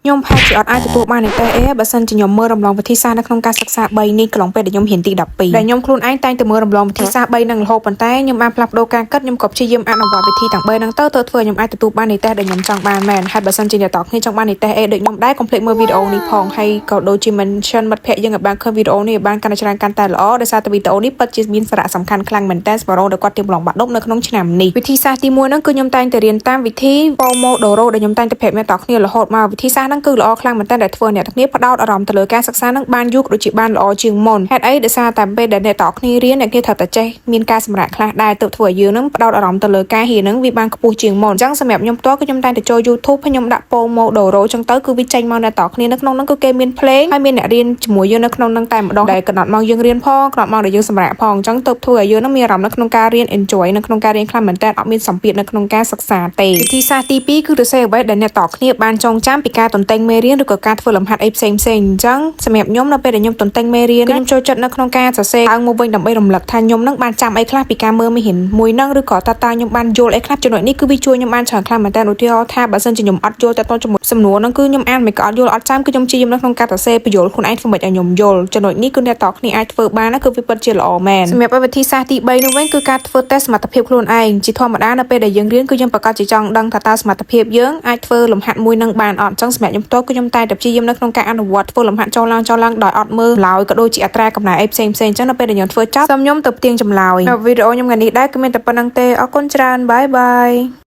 ខ្ញុំផែជាអត់អាចទទួលបានទេបើសិនជាខ្ញុំមើលរំលងវិធីសាស្ត្រនៅក្នុងការសិក្សា3នេះកន្លងពេលដែលខ្ញុំរៀនទី12ដែលខ្ញុំខ្លួនឯងតែងតែមើលរំលងវិធីសាស្ត្រ3នឹងរហូតប៉ុន្តែខ្ញុំបានផ្លាស់ប្ដូរការគិតខ្ញុំក៏ព្យាយាមអនុវត្តវិធីទាំង3នឹងទៅធ្វើខ្ញុំអាចទទួលបាននីតិដែលខ្ញុំចង់បានមែនហើយបើសិនជាអ្នកតគ្នាចង់បាននីតិដូចខ្ញុំដែរកុំភ្លេចមើលវីដេអូនេះផងហើយក៏ដូចជា mention មិត្តភ័ក្តិយើងឲ្យបានឃើញវីដេអូនេះឲ្យបានកាន់តែច្រើនកាន់តែល្អដោយសារតែវីដេអូនេះពិតជាមានសារៈសំខាន់ខ្លាំងមែនតើសម្រាប់ដល់គាត់ទៀមឡងបាត់ដប់នៅក្នុងឆ្នាំនេះវិធីសាស្ត្រទី1ហ្នឹងគឺខ្ញុំតែងតែរៀនតាមវិធី Pomodoro ដែលខ្ញុំតែងតែប្រាប់អ្នកតគ្នារហូតមកវិធីសាស្ត្រហ្នឹងគឺល្អខ្លាំងមែនតើដែលធ្វើអ្នកគ្នាផ្ដោតអារម្មណ៍ទៅលើការសិក្សានឹងបានយូរក៏ដូចជាបានល្អជាងមុនហេតុអីដោយសារតែពេលដែលអ្នកតគ្នារៀនអ្នកគ្នាត្រូវតែចេះមានការសម្រាកខ្លះដែរទៅធ្វើឲ្យយើងនឹងផ្ដោតអារម្មណ៍ទៅលើការរៀននឹងវាបានខ្ពស់ជាងមុនអញ្ចឹងសម្រាប់ខ្ញុំផ្ទាល់គឺខ្ញុំតែងតែចូល YouTube ហើយខ្ញុំដាក់ Pomodoro អញ្ចឹងទៅគឺវាចេញមកអ្នកតគ្នានៅក្នុងហ្នឹងគឺគេមានភ្លេងហើយមានអ្នករៀនជាមួយយើងនៅក្នុងហ្នឹងតែម្ដងដែលកំណត់មកយើងរៀនផងកំណត់មកដែលយើងសម្រាកផងអញ្ចឹងទៅធ្វើឲ្យយើងនឹងមានអារម្មណ៍នៅក្នុងការរៀន enjoy នៅក្នុងការរៀនខ្លាំងមែនតើអត់មានសម្ពាធនៅក្នុងការសិក្សាទេវិធីសាស្ត្រទី2គឺទៅសេអ្វីដែលអ្នកតគ្នាបានចងចាំពីការទន្ទិញមេរៀនឬក៏ការធ្វើលំហាត់អីផ្សេងអញ្ចឹងសម្រាប់ខ្ញុំនៅពេលដែលខ្ញុំទន្ទិញមេរៀនខ្ញុំចូលចិត្តនៅក្នុងការសរសេរឡើងមកវិញដើម្បីរំលឹកថាខ្ញុំនឹងបានចាំអីខ្លះពីការមើលមេរៀនមួយហ្នឹងឬក៏តើខ្ញុំបានយល់អីខ្លះចំណុចនេះគឺវាជួយខ្ញុំបានច្រើនខ្លាំងមែនតើឧទាហរណ៍ថាបើសិនជាខ្ញុំអត់យល់តើតោះជាមួយសំណួរហ្នឹងគឺខ្ញុំអានមិនក៏អត់យល់អត់ចាំគឺខ្ញុំព្យាយាមនៅក្នុងការសរសេរបញ្យល់ខ្លួនឯងធ្វើម៉េចឲ្យខ្ញុំយល់ចំណុចនេះគឺអ្នកតគ្នាអាចធ្វើបានគឺវាពិតជាល្អមែនសម្រាប់វិធីសាស្ត្រទី3នោះវិញគឺការធ្វើតេស្តសមត្ថភាពខ្លួនឯងជាធម្មតានៅពេលដែលយើងរៀនគឺយើងប្រកាសជាចង់ដឹងថាតើសមត្ថភាពយើងអាចធ្វើលំហាត់មួយនឹងបានអត់អញ្ចឹងសម្រាប់ខ្ញុំផ្ទាល់គឺខ្ញុំតែតែព្យាយាមនៅក្នុងការអនុវត្តធ្វើលំហាត់ចូលឡើងដោយអត់មើលឡើយក៏ដូចជាអត្រាកំណែអីផ្សេងអញ្ចឹងនៅពេលដែលខ្ញុំធ្វើចប់សូមខ្ញុំទៅផ្ទៀងចម្លើយវីដេអូខ្ញុំថ្ងៃនេះដែរគឺមានតែប៉ុណ្្នឹងទេអរគុណច្រើនបាយបាយ